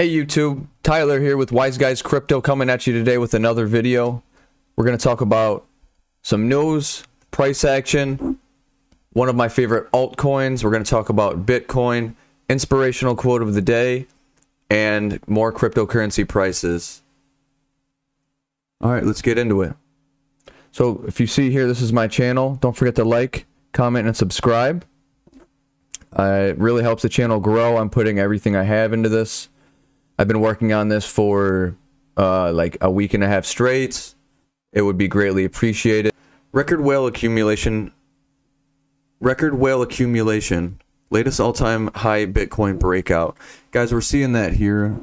Hey YouTube, Tyler here with Wise Guys Crypto coming at you today with another video. We're going to talk about some news, price action, one of my favorite altcoins. We're going to talk about Bitcoin, inspirational quote of the day, and more cryptocurrency prices. Alright, let's get into it. So if you see here, this is my channel. Don't forget to like, comment, and subscribe. It really helps the channel grow. I'm putting everything I have into this. I've been working on this for like a week and a half straight. It would be greatly appreciated. Record whale accumulation. Latest all-time high Bitcoin breakout. Guys, we're seeing that here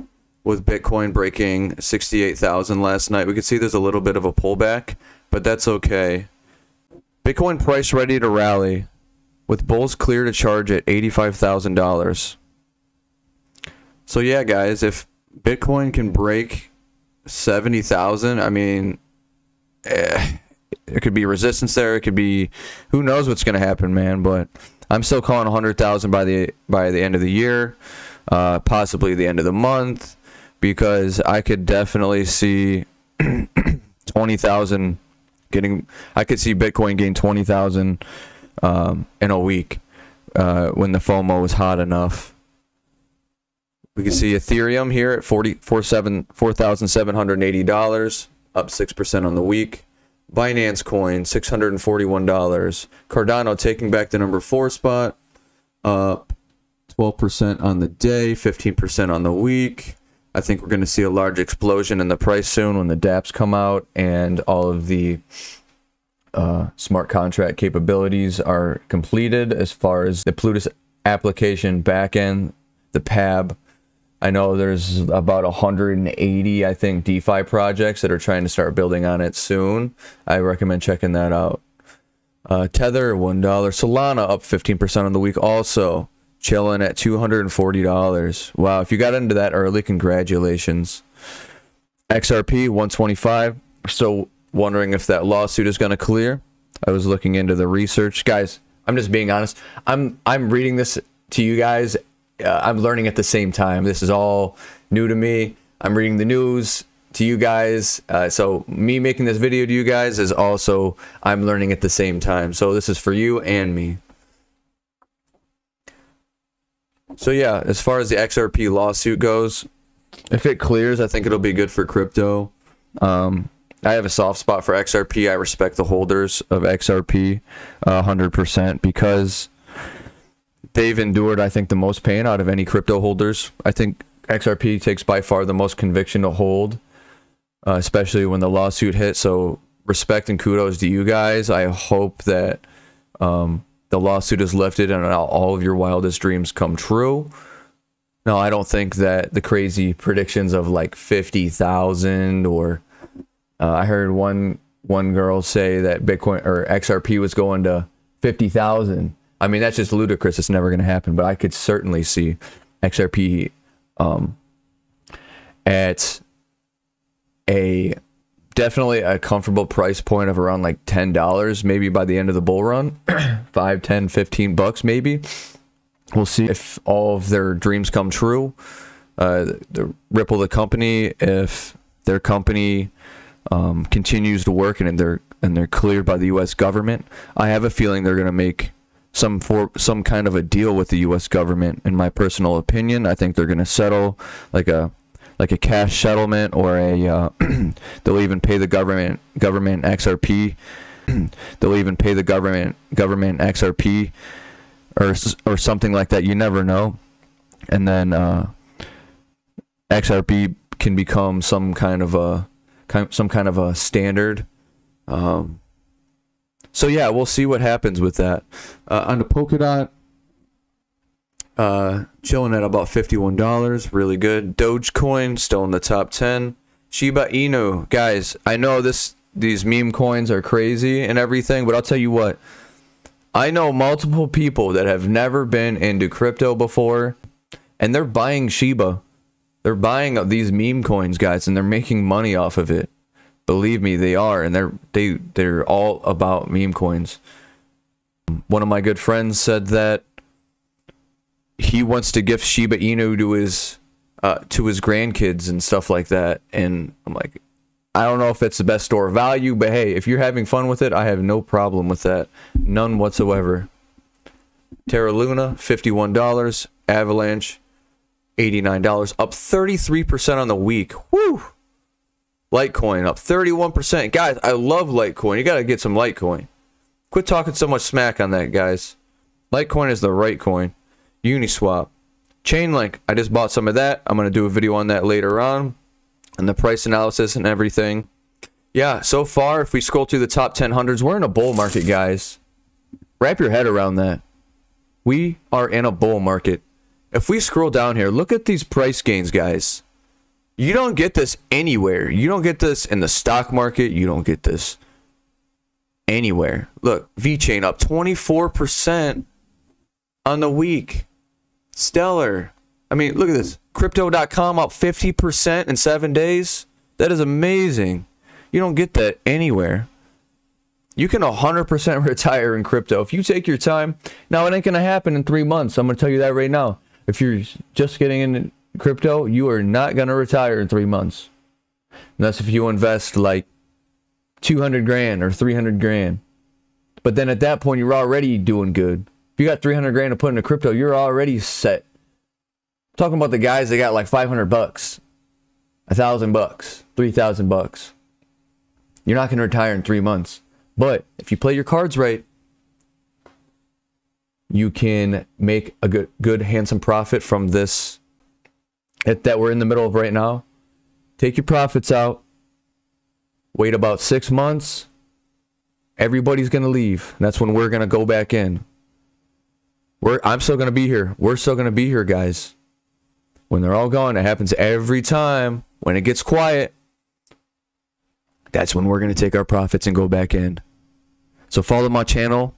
with Bitcoin breaking 68,000 last night. We can see there's a little bit of a pullback, but that's okay. Bitcoin price ready to rally, with bulls clear to charge at $85,000. So yeah, guys, if Bitcoin can break 70,000, I mean, it could be resistance there. It could be, who knows what's going to happen, man. But I'm still calling 100,000 by the end of the year, possibly the end of the month, because I could definitely see 20,000 getting. I could see Bitcoin gain 20,000 in a week when the FOMO was hot enough. We can see Ethereum here at $4,780, up 6% on the week. Binance Coin, $641. Cardano taking back the number 4 spot, up 12% on the day, 15% on the week. I think we're going to see a large explosion in the price soon when the dApps come out and all of the smart contract capabilities are completed as far as the Plutus application backend, the PAB. I know there's about 180, I think, DeFi projects that are trying to start building on it soon. I recommend checking that out. Tether, $1. Solana up 15% on the week, also chilling at $240. Wow, if you got into that early, congratulations. XRP, $125. So wondering if that lawsuit is going to clear. I was looking into the research. Guys, I'm just being honest. I'm reading this to you guys. I'm learning at the same time. This is all new to me. I'm reading the news to you guys. So me making this video to you guys is also, I'm learning at the same time. So this is for you and me. So yeah, as far as the XRP lawsuit goes, if it clears, I think it'll be good for crypto. I have a soft spot for XRP. I respect the holders of XRP 100% because they've endured, I think, the most pain out of any crypto holders. I think XRP takes by far the most conviction to hold, especially when the lawsuit hit. So respect and kudos to you guys. I hope that the lawsuit is lifted and all of your wildest dreams come true. No, I don't think that the crazy predictions of like 50,000 or I heard one girl say that Bitcoin or XRP was going to 50,000. I mean, that's just ludicrous. It's never going to happen. But I could certainly see XRP at definitely a comfortable price point of around like $10, maybe by the end of the bull run. 5, 10, 15 bucks maybe. We'll see if all of their dreams come true. The Ripple, the company, if their company continues to work and they're cleared by the U.S. government, I have a feeling they're going to make some kind of a deal with the U.S. government. In my personal opinion, I think they're going to settle like a cash settlement, or a they'll even pay the government XRP. They'll even pay the government XRP or something like that. You never know. And then XRP can become some kind of a standard. So yeah, we'll see what happens with that. On the Polkadot, chilling at about $51, really good. Dogecoin still in the top 10. Shiba Inu, guys, I know these meme coins are crazy and everything, but I'll tell you what, I know multiple people that have never been into crypto before, and they're buying Shiba. They're buying these meme coins, guys, and they're making money off of it. Believe me, they are, and they're all about meme coins. One of my good friends said that he wants to gift Shiba Inu to his to his grandkids and stuff like that. And I'm like, I don't know if it's the best store of value, but hey, if you're having fun with it, I have no problem with that. None whatsoever. Terra Luna, $51. Avalanche, $89. Up 33% on the week. Woo! Litecoin up 31%. Guys, I love Litecoin. You got to get some Litecoin. Quit talking so much smack on that, guys. Litecoin is the right coin. Uniswap. Chainlink, I just bought some of that. I'm going to do a video on that later on. And the price analysis and everything. Yeah, so far, if we scroll through the top 1000s, we're in a bull market, guys. Wrap your head around that. We are in a bull market. If we scroll down here, look at these price gains, guys. You don't get this anywhere. You don't get this in the stock market. You don't get this anywhere. Look, VeChain up 24% on the week. Stellar. I mean, look at this. Crypto.com up 50% in 7 days. That is amazing. You don't get that anywhere. You can 100% retire in crypto if you take your time. Now, it ain't going to happen in 3 months. I'm going to tell you that right now. If you're just getting into crypto, you are not going to retire in 3 months. And that's if you invest like 200 grand or 300 grand. But then at that point, you're already doing good. If you got 300 grand to put into crypto, you're already set. I'm talking about the guys that got like 500 bucks, 1,000 bucks, 3,000 bucks. You're not going to retire in 3 months. But if you play your cards right, you can make a good handsome profit from this that we're in the middle of right now. Take your profits out. Wait about 6 months. Everybody's going to leave. That's when we're going to go back in. I'm still going to be here. We're still going to be here, guys. When they're all gone, it happens every time. When it gets quiet, that's when we're going to take our profits and go back in. So follow my channel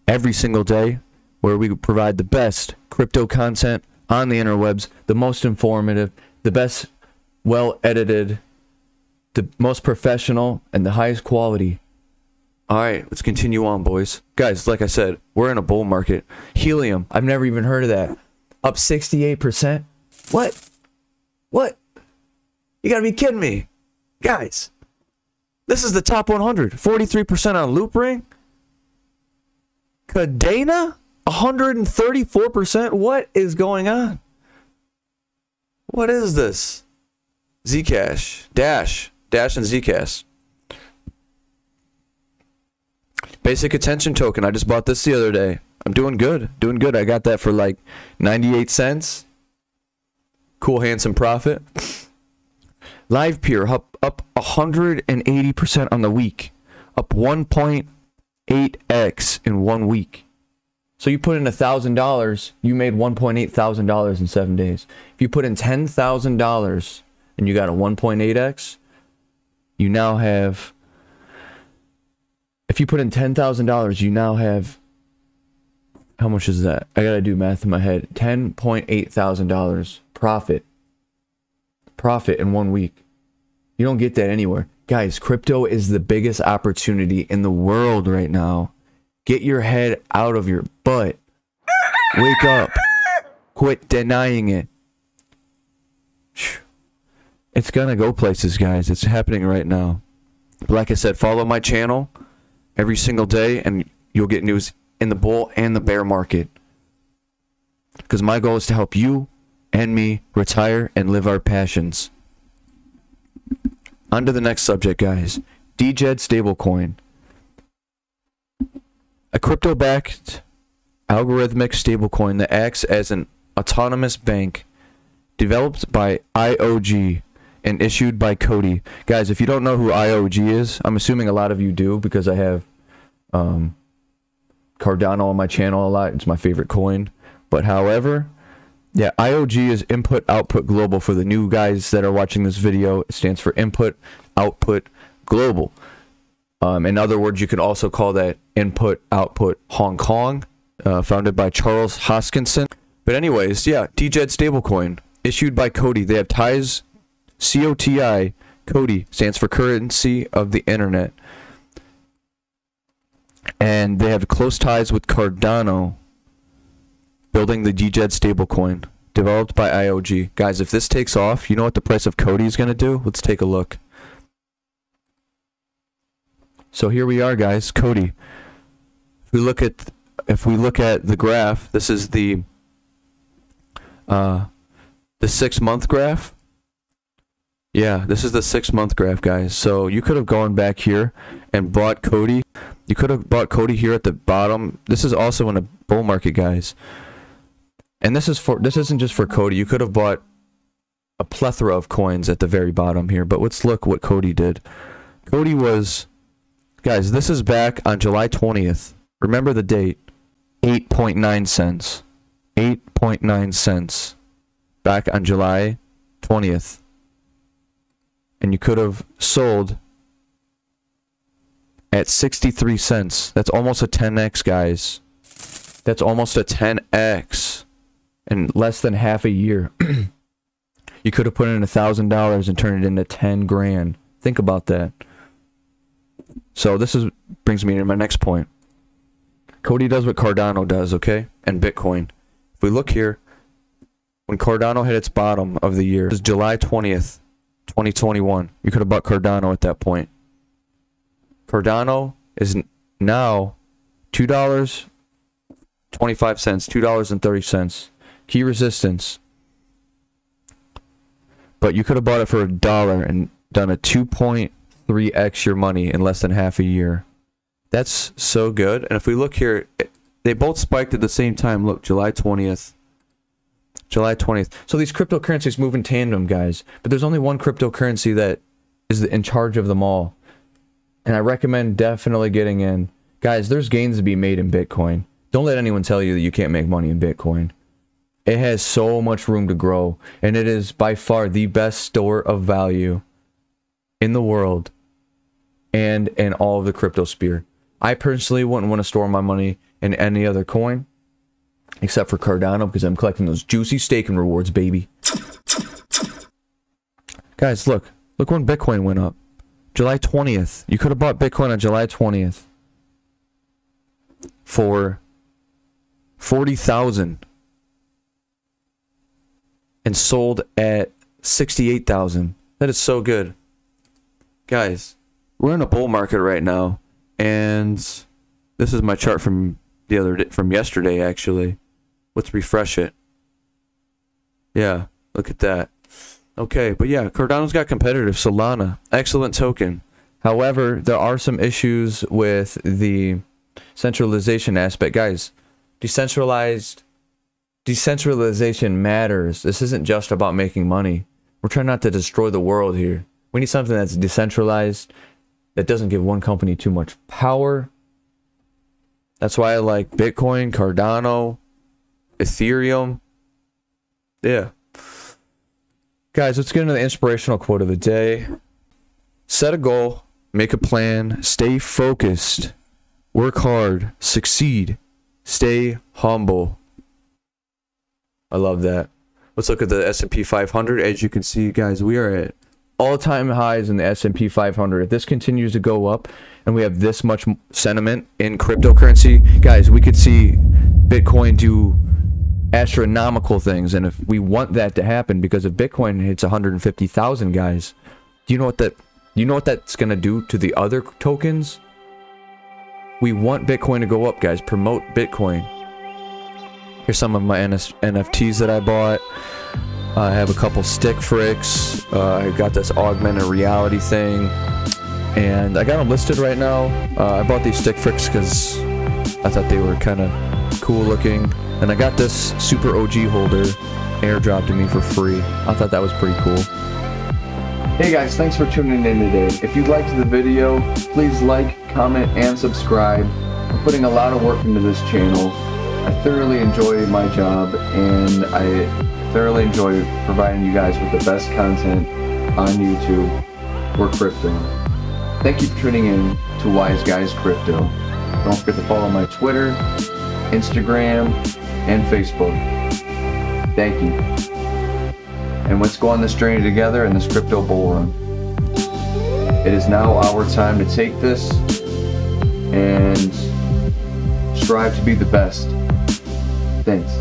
every single day where we provide the best crypto content on the interwebs, the most informative, the best well-edited, the most professional, and the highest quality. All right, let's continue on, boys. Guys, like I said, we're in a bull market. Helium, I've never even heard of that. Up 68%. What? What? You gotta be kidding me. Guys, this is the top 100. 43% on Loop Ring. Cadena, 134%. What is going on? What is this? Zcash, Dash and Zcash. Basic attention token. I just bought this the other day. I'm doing good. Doing good. I got that for like 98 cents. Cool, handsome profit. Live Peer up 180% on the week. Up 1.8x in 1 week. So you put in $1,000, you made $1,800 in 7 days. If you put in $10,000 and you got a 1.8x, you now have... If you put in $10,000, you now have... How much is that? I gotta do math in my head. $10,800 profit. Profit in 1 week. You don't get that anywhere. Guys, crypto is the biggest opportunity in the world right now. Get your head out of your butt. Wake up. Quit denying it. It's gonna go places, guys. It's happening right now. But like I said, follow my channel every single day and you'll get news in the bull and the bear market. Because my goal is to help you and me retire and live our passions. On to the next subject, guys. DJED Stablecoin. A crypto-backed algorithmic stablecoin that acts as an autonomous bank developed by IOG and issued by Cody. Guys, if you don't know who IOG is, I'm assuming a lot of you do because I have Cardano on my channel a lot. It's my favorite coin. But however, yeah, IOG is Input Output Global. For the new guys that are watching this video, it stands for Input Output Global. In other words, you can also call that Input Output Hong Kong, founded by Charles Hoskinson. But anyways, yeah, DJED Stablecoin, issued by Cody. They have ties, COTI, Cody, stands for Currency of the Internet. And they have close ties with Cardano, building the DJED Stablecoin. developed by IOG. Guys, if this takes off, you know what the price of Cody is going to do? Let's take a look. So here we are, guys, Cody. If we look at the graph, this is the 6-month graph. Yeah, this is the 6-month graph, guys. So you could have gone back here and bought Cody. You could have bought Cody here at the bottom. This is also in a bull market, guys. And this isn't just for Cody. You could have bought a plethora of coins at the very bottom here. But let's look what Cody did. Cody was, guys, this is back on July 20th. Remember the date. 8.9 cents. 8.9 cents. Back on July 20th. And you could have sold at 63 cents. That's almost a 10x, guys. That's almost a 10x in less than half a year. You could have put in $1,000 and turned it into 10 grand. Think about that. So this brings me to my next point. Cody does what Cardano does, okay? And Bitcoin. If we look here, when Cardano hit its bottom of the year, it was July 20th, 2021. You could have bought Cardano at that point. Cardano is now $2.25, $2.30. Key resistance. But you could have bought it for $1 and done a 2.3x your money in less than half a year. That's so good. And if we look here, they both spiked at the same time. Look, July 20th. July 20th. So these cryptocurrencies move in tandem, guys. But there's only one cryptocurrency that is in charge of them all. And I recommend definitely getting in. Guys, there's gains to be made in Bitcoin. Don't let anyone tell you that you can't make money in Bitcoin. It has so much room to grow. And it is by far the best store of value in the world. And in all of the crypto sphere. I personally wouldn't want to store my money in any other coin. Except for Cardano, because I'm collecting those juicy staking rewards, baby. Guys, look. Look when Bitcoin went up. July 20th. You could have bought Bitcoin on July 20th. For 40,000. And sold at 68,000. That is so good. Guys, we're in a bull market right now. And this is my chart from the other day, from yesterday, actually. Let's refresh it. Yeah, look at that. Okay, but yeah, Cardano's got competitive. Solana, excellent token. However, there are some issues with the centralization aspect. Guys, decentralization matters. This isn't just about making money. We're trying not to destroy the world here. We need something that's decentralized, that doesn't give one company too much power. That's why I like Bitcoin, Cardano, Ethereum. Yeah. Guys, let's get into the inspirational quote of the day. Set a goal, make a plan, stay focused, work hard, succeed, stay humble. I love that. Let's look at the S&P 500. As you can see, guys, we are at all-time highs in the S&P 500. If this continues to go up and we have this much sentiment in cryptocurrency, guys, we could see Bitcoin do astronomical things. And if we want that to happen, because if Bitcoin hits 150,000, guys, do you know what that's going to do to the other tokens? We want Bitcoin to go up, guys. Promote Bitcoin. Here's some of my NFTs that I bought. I have a couple stick fricks. I got this augmented reality thing, and I got them listed right now. I bought these stick fricks because I thought they were kind of cool looking, and I got this super OG holder airdropped to me for free. I thought that was pretty cool. Hey guys, thanks for tuning in today. If you liked the video, please like, comment, and subscribe. I'm putting a lot of work into this channel. I thoroughly enjoy my job, and I thoroughly enjoy providing you guys with the best content on YouTube for crypto. Thank you for tuning in to Wise Guys Crypto. Don't forget to follow my Twitter, Instagram, and Facebook. Thank you. And let's go on this journey together in this crypto bull run. It is now our time to take this and strive to be the best. Thanks.